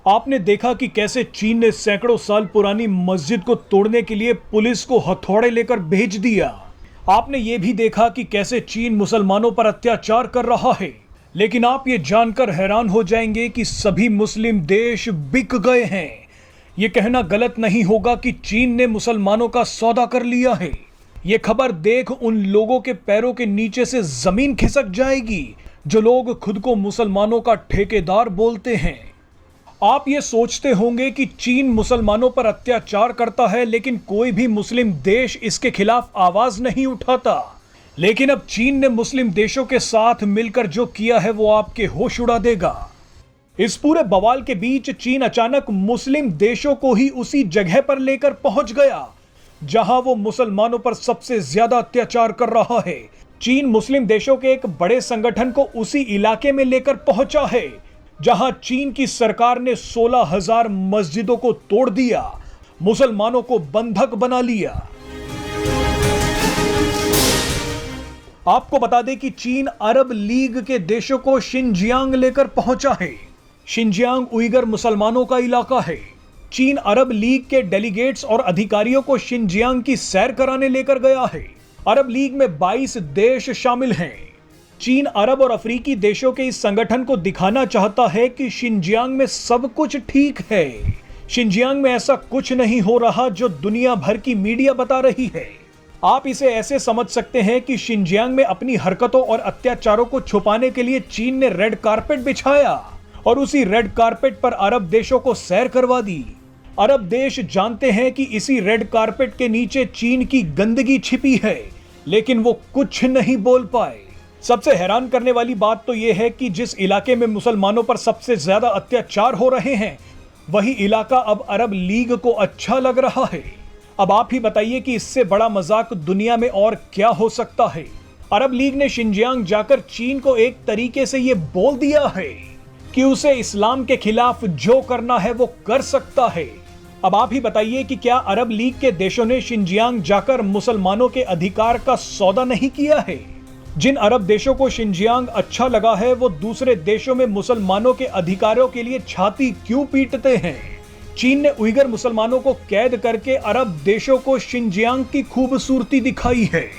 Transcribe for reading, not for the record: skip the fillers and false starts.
आपने देखा कि कैसे चीन ने सैकड़ों साल पुरानी मस्जिद को तोड़ने के लिए पुलिस को हथौड़े लेकर भेज दिया। आपने ये भी देखा कि कैसे चीन मुसलमानों पर अत्याचार कर रहा है। लेकिन आप ये जानकर हैरान हो जाएंगे कि सभी मुस्लिम देश बिक गए हैं। ये कहना गलत नहीं होगा कि चीन ने मुसलमानों का सौदा कर लिया है। ये खबर देख उन लोगों के पैरों के नीचे से जमीन खिसक जाएगी जो लोग खुद को मुसलमानों का ठेकेदार बोलते हैं। आप ये सोचते होंगे कि चीन मुसलमानों पर अत्याचार करता है, लेकिन कोई भी मुस्लिम देश इसके खिलाफ आवाज नहीं उठाता। लेकिन अब चीन ने मुस्लिम देशों के साथ मिलकर जो किया है वो आपके होश उड़ा देगा। इस पूरे बवाल के बीच चीन अचानक मुस्लिम देशों को ही उसी जगह पर लेकर पहुंच गया जहां वो मुसलमानों पर सबसे ज्यादा अत्याचार कर रहा है। चीन मुस्लिम देशों के एक बड़े संगठन को उसी इलाके में लेकर पहुंचा है जहां चीन की सरकार ने 16,000 मस्जिदों को तोड़ दिया, मुसलमानों को बंधक बना लिया। आपको बता दें कि चीन अरब लीग के देशों को शिनजियांग लेकर पहुंचा है। शिनजियांग उइगर मुसलमानों का इलाका है। चीन अरब लीग के डेलीगेट्स और अधिकारियों को शिनजियांग की सैर कराने लेकर गया है। अरब लीग में 22 देश शामिल हैं। चीन अरब और अफ्रीकी देशों के इस संगठन को दिखाना चाहता है कि शिनजियांग में सब कुछ ठीक है। शिनजियांग में ऐसा कुछ नहीं हो रहा जो दुनिया भर की मीडिया बता रही है। आप इसे ऐसे समझ सकते हैं कि शिनजियांग में अपनी हरकतों और अत्याचारों को छुपाने के लिए चीन ने रेड कारपेट बिछाया और उसी रेड कारपेट पर अरब देशों को सैर करवा दी। अरब देश जानते हैं कि इसी रेड कारपेट के नीचे चीन की गंदगी छिपी है, लेकिन वो कुछ नहीं बोल पाए। सबसे हैरान करने वाली बात तो यह है कि जिस इलाके में मुसलमानों पर सबसे ज्यादा अत्याचार हो रहे हैं, वही इलाका अब अरब लीग को अच्छा लग रहा है। अब आप ही बताइए कि इससे बड़ा मजाक दुनिया में और क्या हो सकता है। अरब लीग ने शिनजियांग जाकर चीन को एक तरीके से यह बोल दिया है कि उसे इस्लाम के खिलाफ जो करना है वो कर सकता है। अब आप ही बताइए कि क्या अरब लीग के देशों ने शिनजियांग जाकर मुसलमानों के अधिकार का सौदा नहीं किया है? जिन अरब देशों को शिनजियांग अच्छा लगा है वो दूसरे देशों में मुसलमानों के अधिकारों के लिए छाती क्यों पीटते हैं? चीन ने उइगर मुसलमानों को कैद करके अरब देशों को शिनजियांग की खूबसूरती दिखाई है।